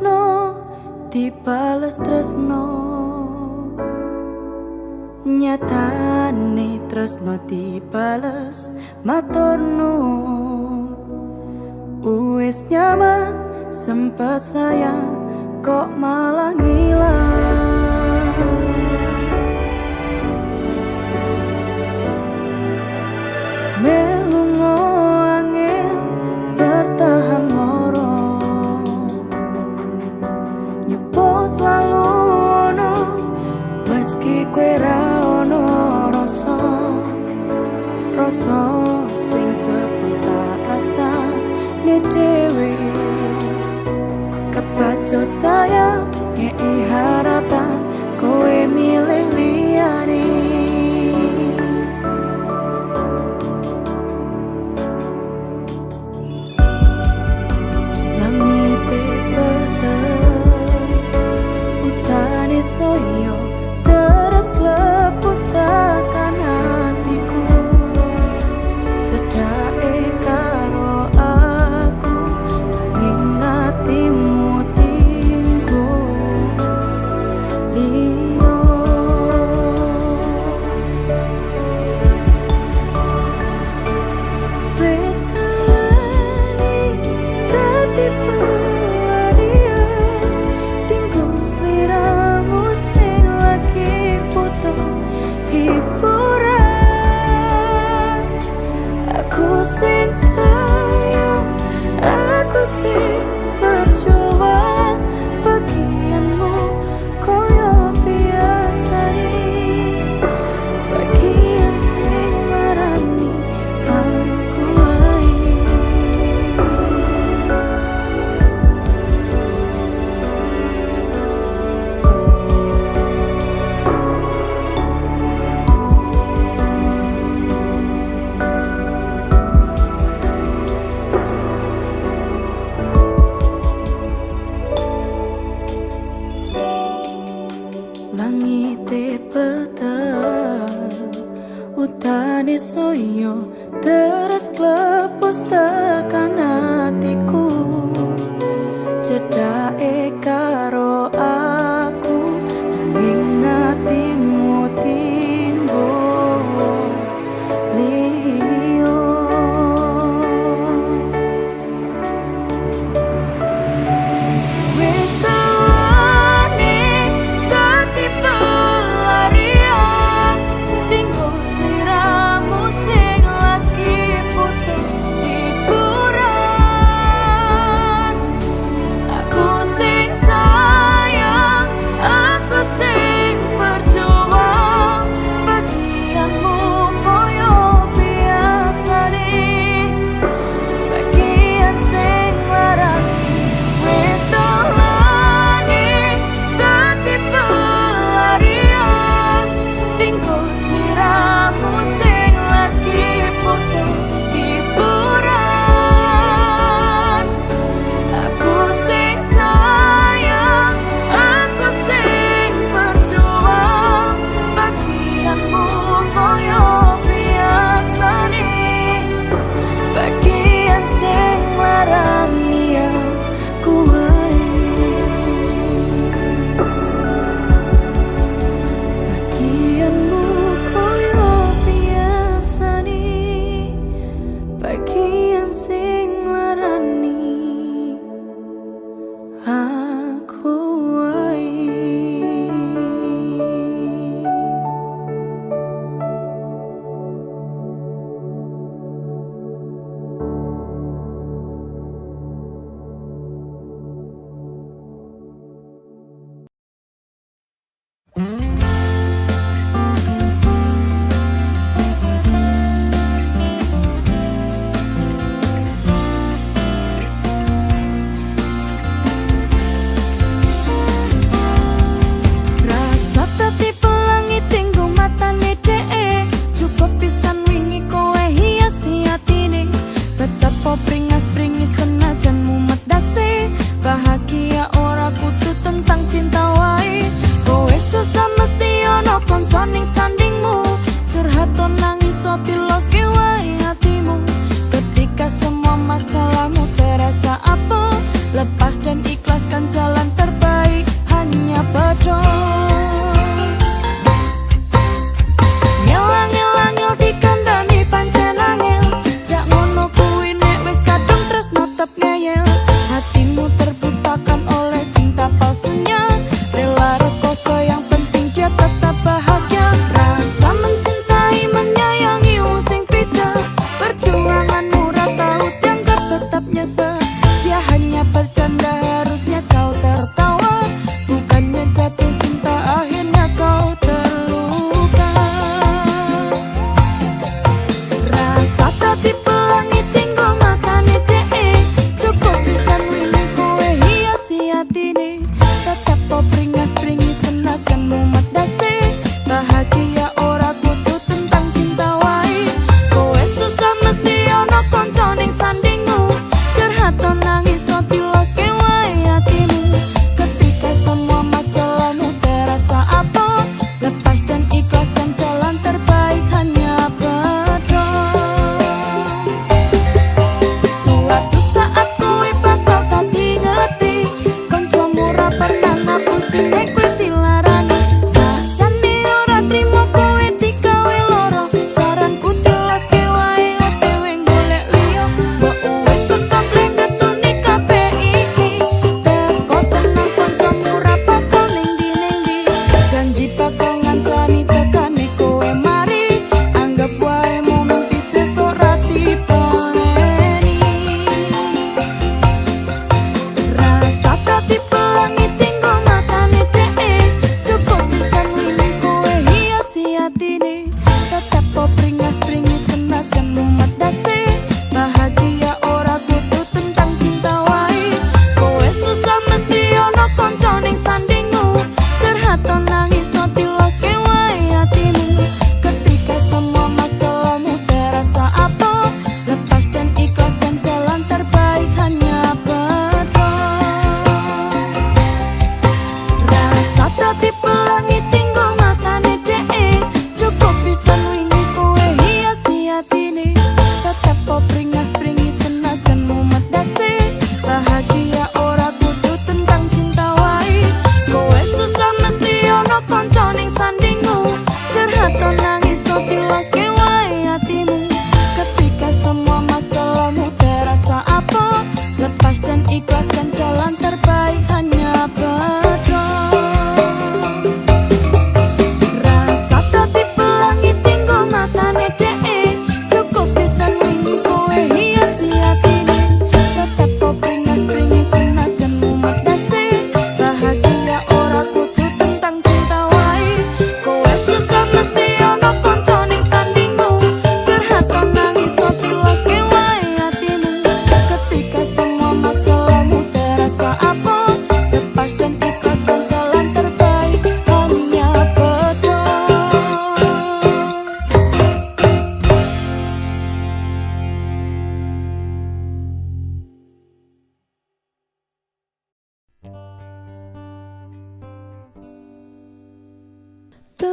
tresno dibales tresno, nyatane tresno dibales matur nuwun. Wis nyaman sempet sayang kok malah ngilang. Melu angel bertahan loro, nyopo selalu ono meski kowe ra ono rasa sing cepet tak rasa ne dhewe. Kebacut saya ngei harapan kowe milih liyane. Langite peteng utane soyo terus klepus tekan hatiku. Cedake karo aku nanging hatimu tinggu liyo. Wis talani dadi pelarian tinggu sliramu sing lagi butuh hiburan. Aku sing sayang, aku sing berjuang, bagianmu koyo biasane, bagian sing marani aku wae. Langite peteng utane soyo terus klepus tekan hatiku. Cedake karo aku nanging hatimu tinggu liyo. Wis tawani dadi pelarian tinggu sliramu sing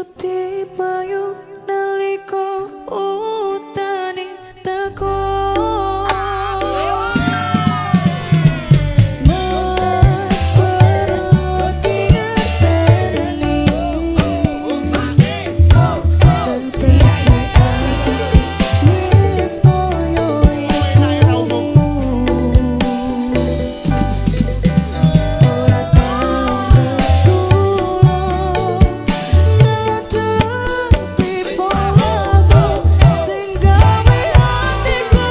tuti payu naliko utane teko. Mas perlu dingerteni tentang hatiku wis koyo ibumu. Ora tau ngesulo ngadepi polaku sing gawe hatiku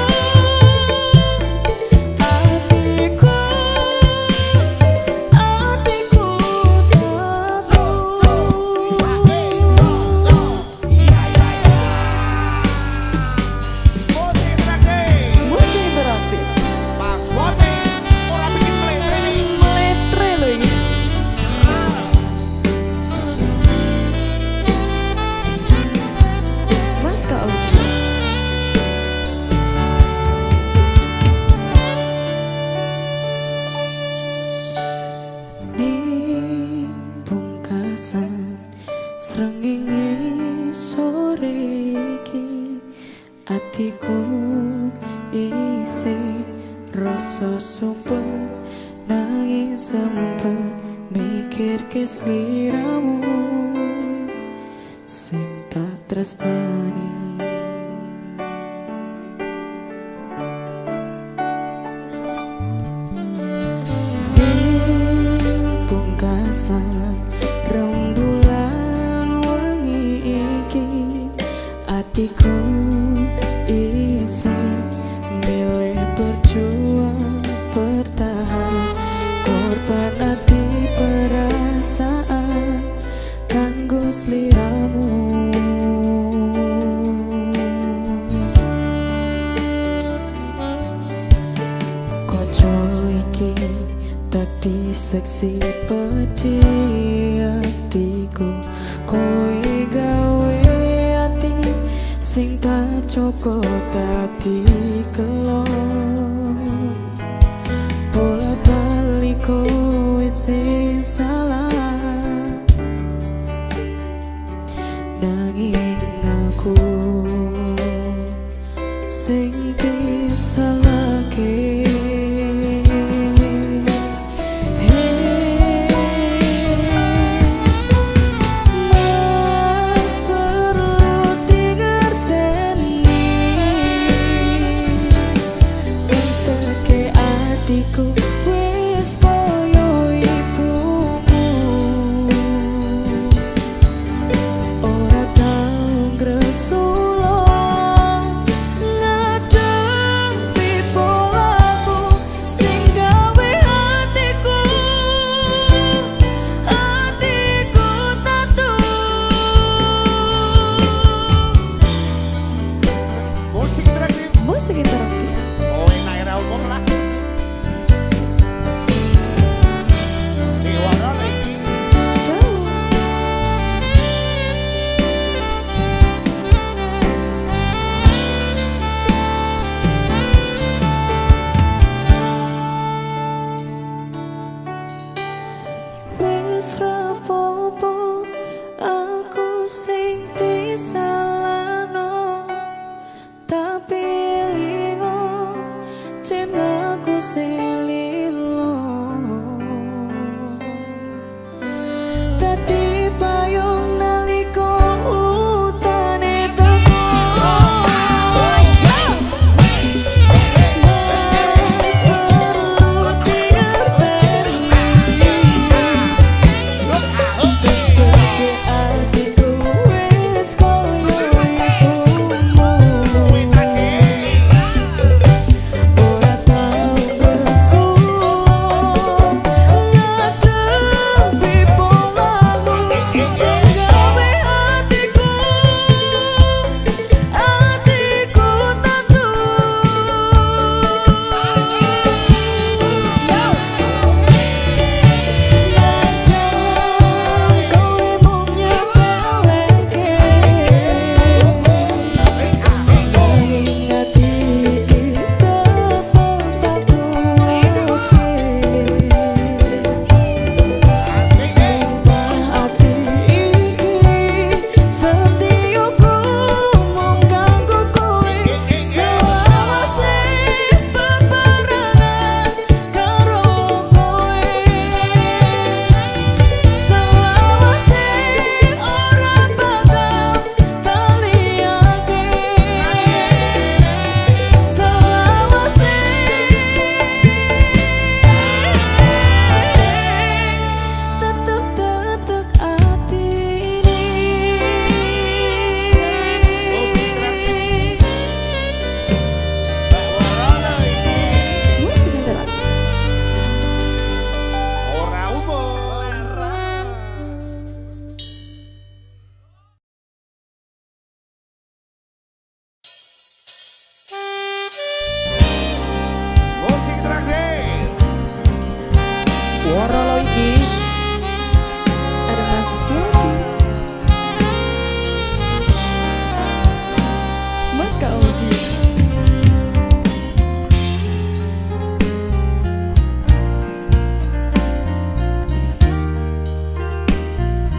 Musik interaktif meletre lho iki. Mas Kak Audio ning pungkasan srengenge sore iki atiku isih rasa sumpah nanging sempet mikir ke sliramu sing tak tresnani. Pungkasan rembulan wangi iki atiku isih milih berjuang bertahan korban hati perasaan kanggo sliramu. Koco iki dadi seksi peti hatiku kowe gawe hati sing tak cukup dadi kelon bola balik kowe sing salah nanging aku sing disalahke. Mas perlu dingerteni tenteke atiku wis koyo ibumu.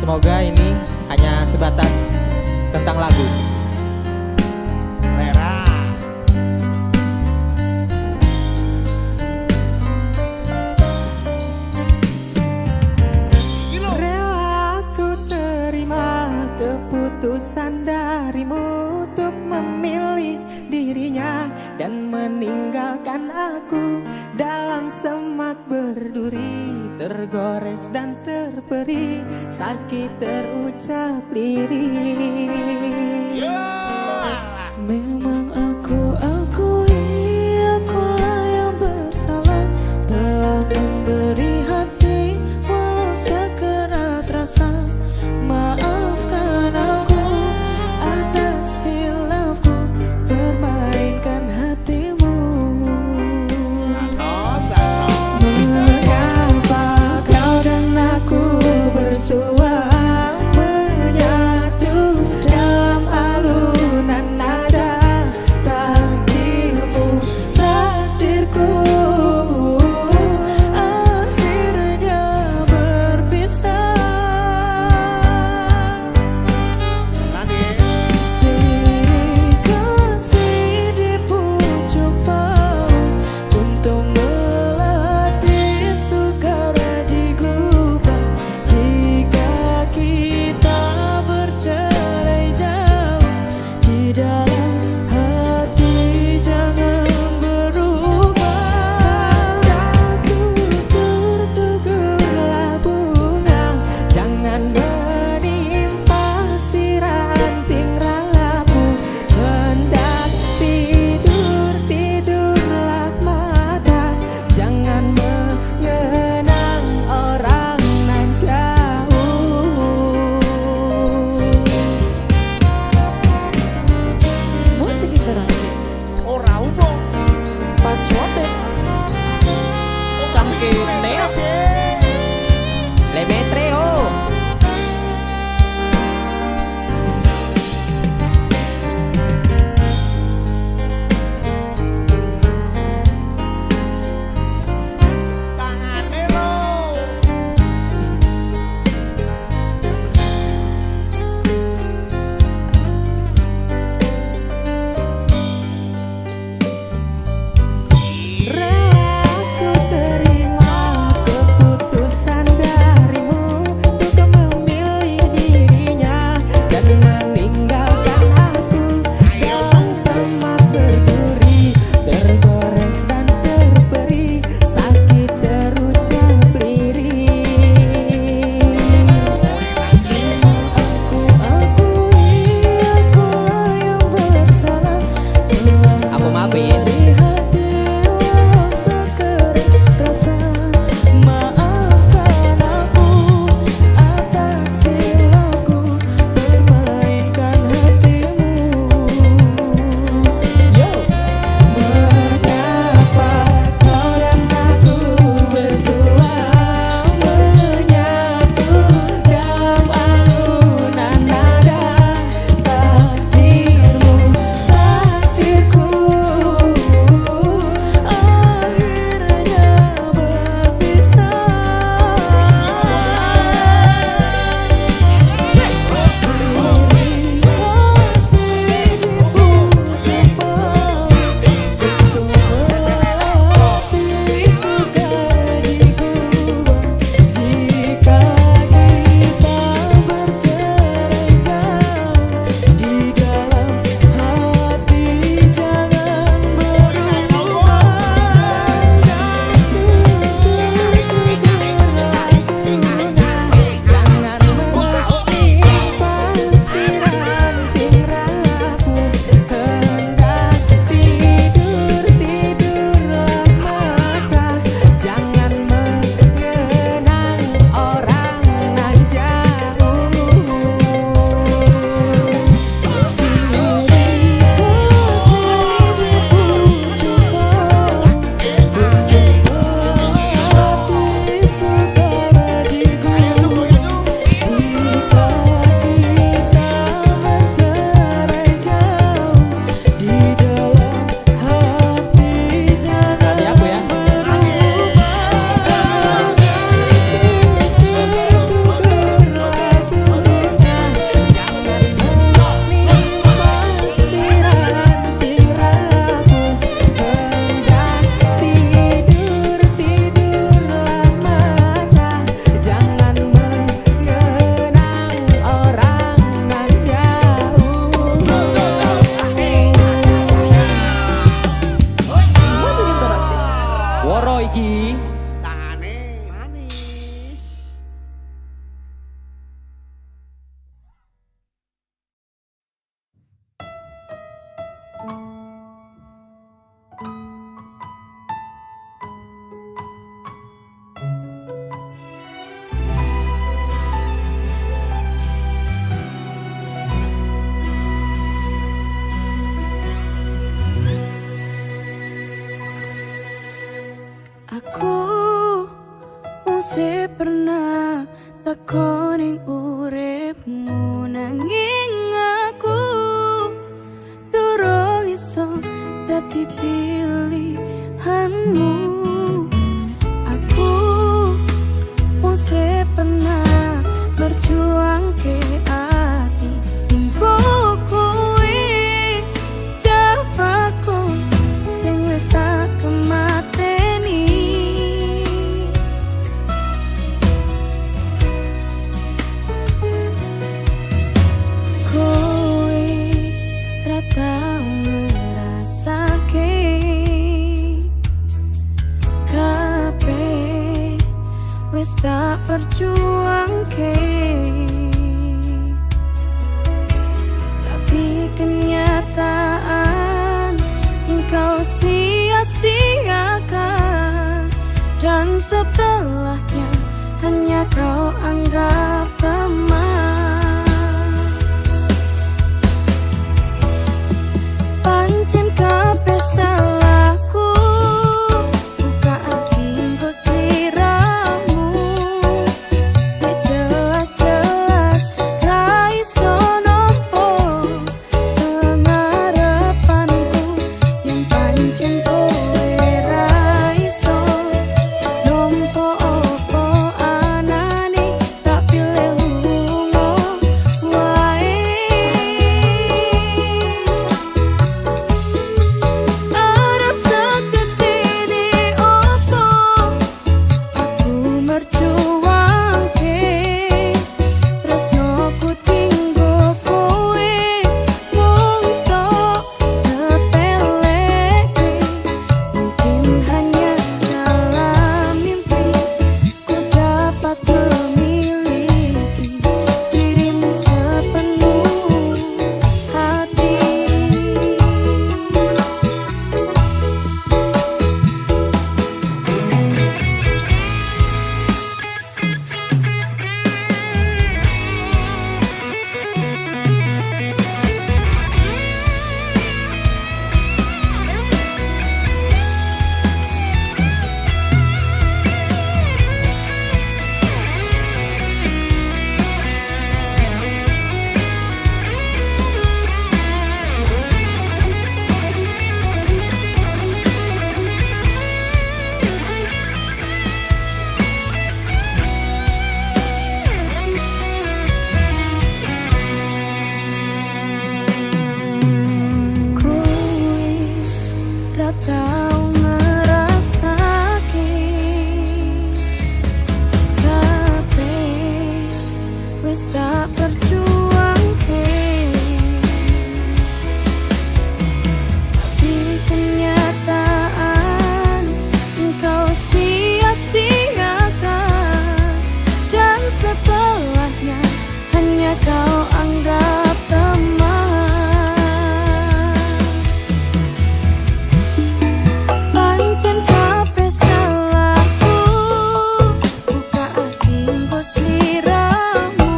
Semoga ini hanya sebatas tentang lagu. Lera. Rela ku terima keputusan darimu untuk memilih dirinya dan meninggalkan aku dalam semak berduri, tergores dan terperi, sakit terucap lirik. Memang aku akui akulah yang bersalah, telah memberi hati walau sekerat rasa. Maafkan aku atas hilafku permainkan hatimu. Mengapa kau dan aku bersua menyatu dalam alur pernah tekoning uripmu, nanging aku durung iso dadi pilihanmu. Aku mesti pernah berjuang ke hati tinggo kuwi jabakus sing wis tak kemateni. Kowe ra tau ngrasake kabeh wis tak perjuangke, tapi kenyataan engkau sia-siakan, dan setelahnya hanya kau anggap teman. Pancen kabeh salahku, buka hatiku sliramu, sejelas-jelas ra iso nampa pengarepanku, yang pancen kowe ra iso nampa apa anane, tak pilih lunga wae. Arep segedene opo aku merjuangke tresnoku tinggo kowe, mung tok sepeleke. Mungkin hanya dalam mimpi ku dapat memiliki dirimu sepenuh hati. Kowe ra tau ngrasake kabeh wis tak perjuangke, tapi kenyataan engkau sia-siakan, dan setelahnya hanya kau anggap teman. Pancen kabeh salahku, buka hatiku sliramu,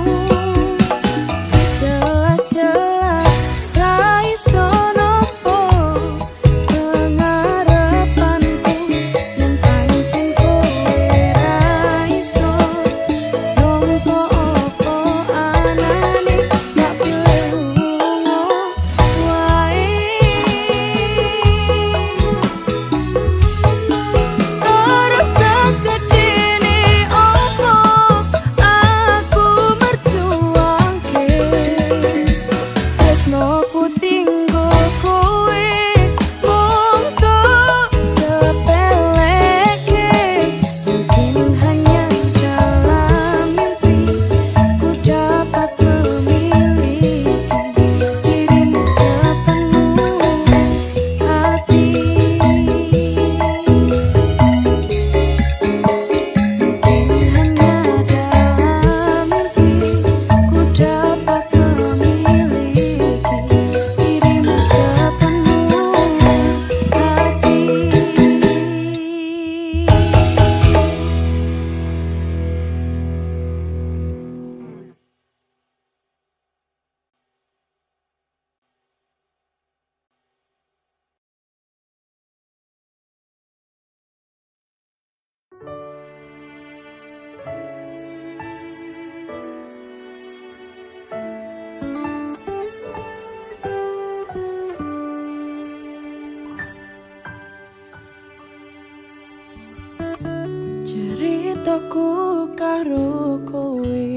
aku karo kowe.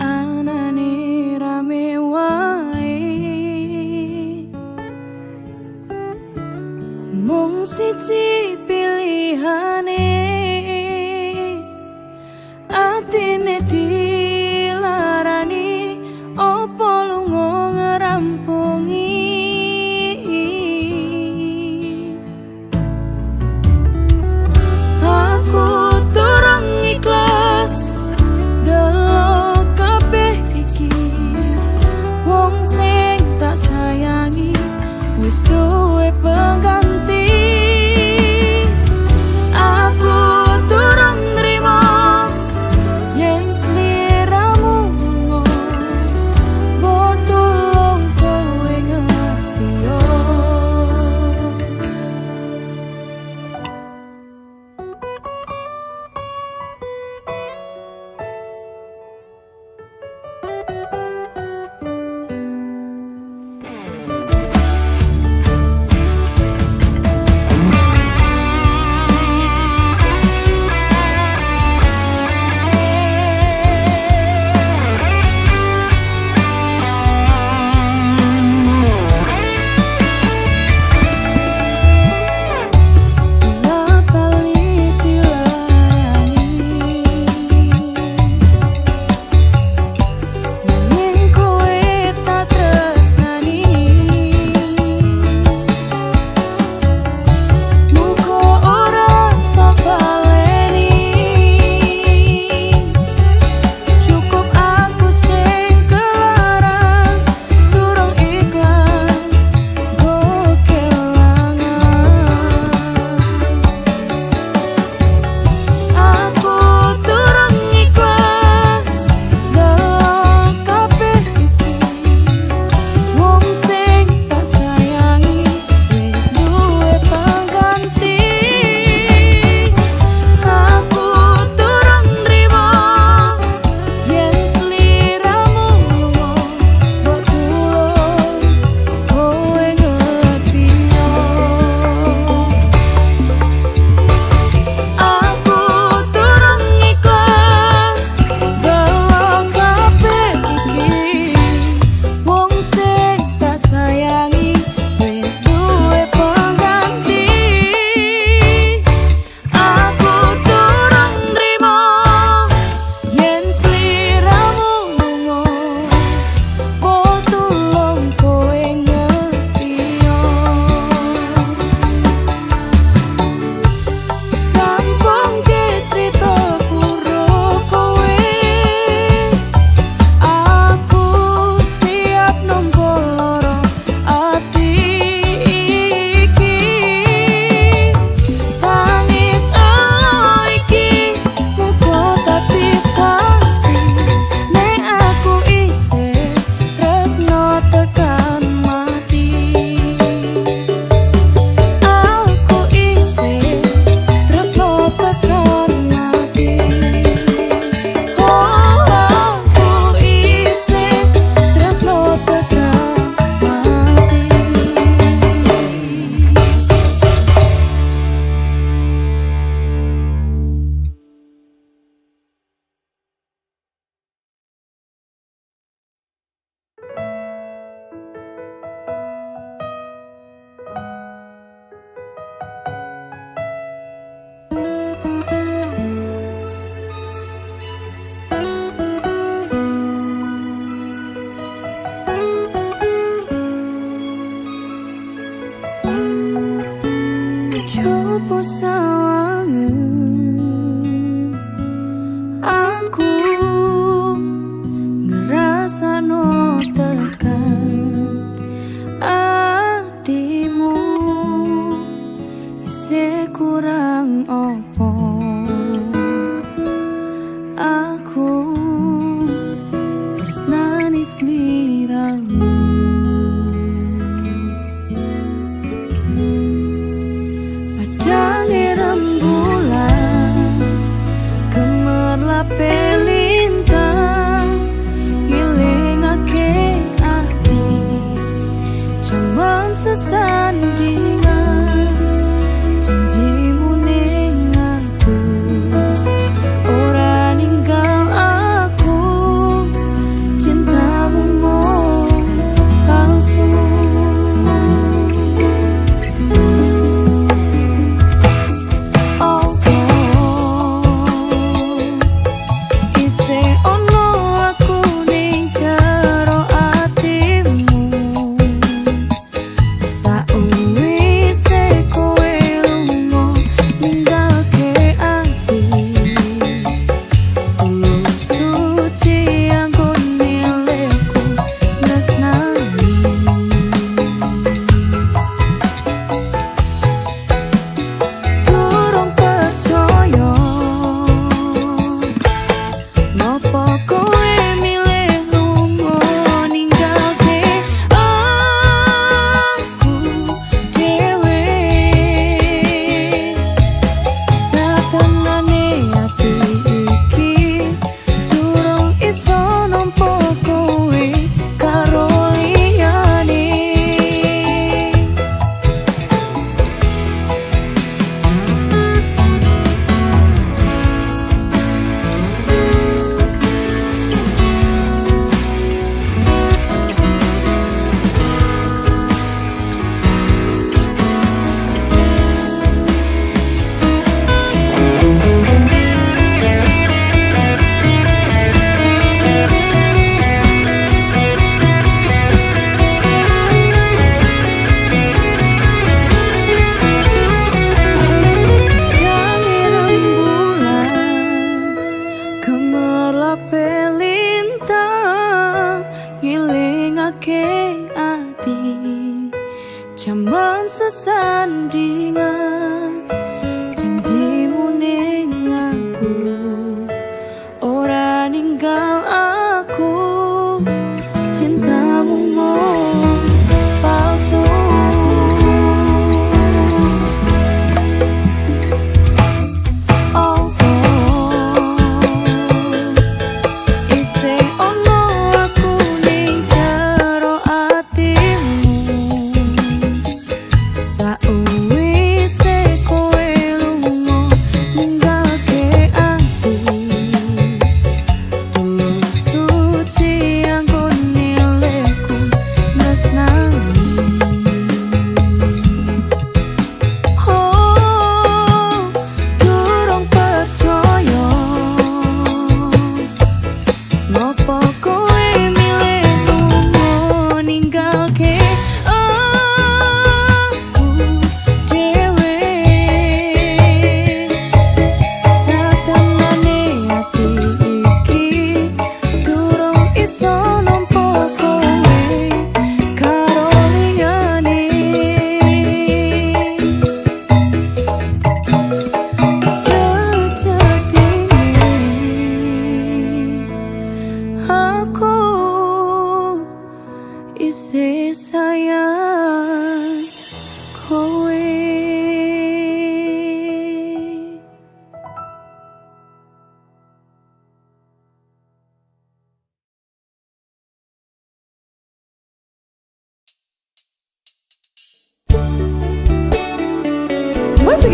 Anane rame wae, mung siji pilihane, atine dilarani opo lunga ngerampungi.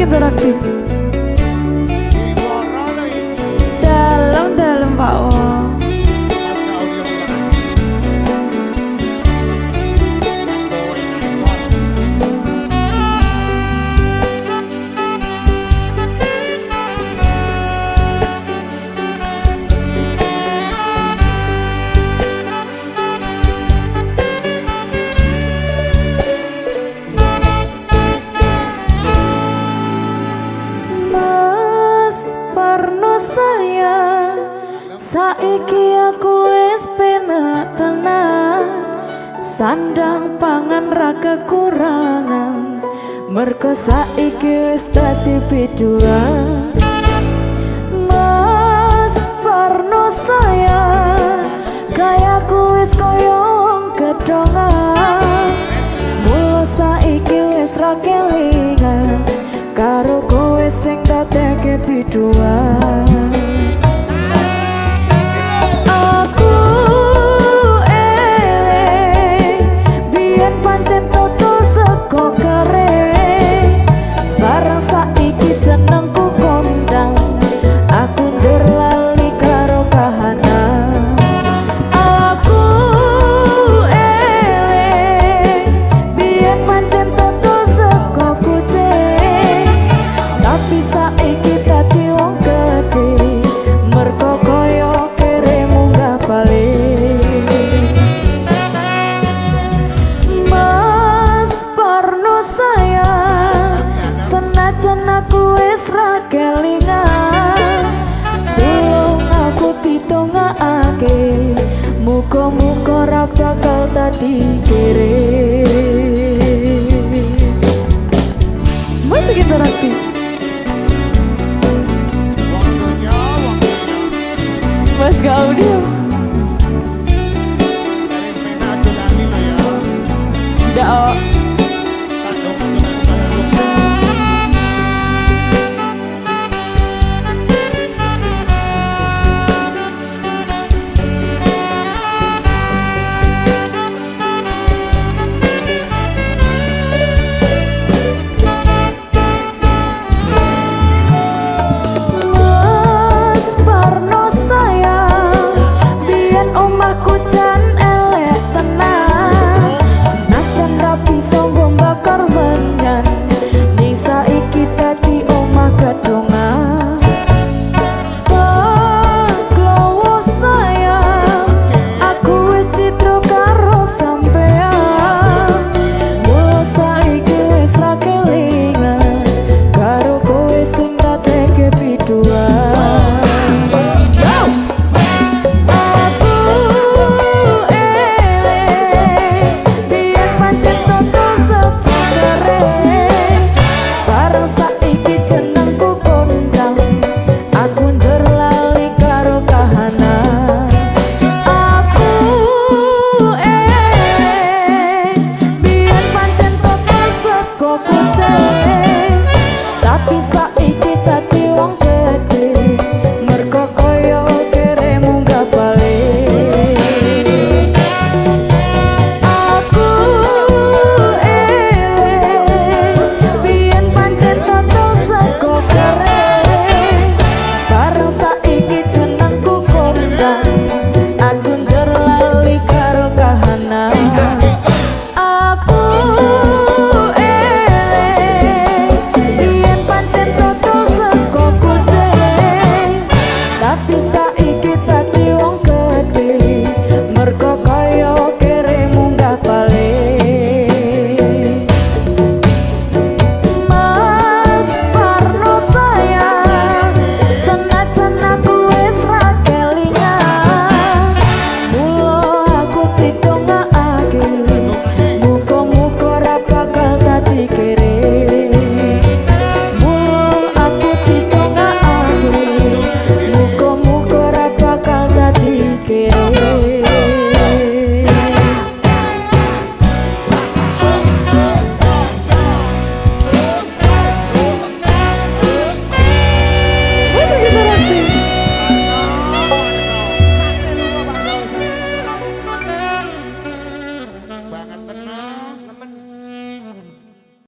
interaktif. Dalam-dalam Pak Wong. Saiki aku wis penak tenan, sandang pangan ra kekurangan, mergo saiki wis dadi biduan. Mas Parno sayang, kayaku wis koyong gedongan, mula saiki wis ra kelingan karo kowe sing dadekke biduan. Aku wis ra kelingan, tulung aku ditongakake, muga-muga ra bakal dadi kere. Musik interaktif. Mas Audio.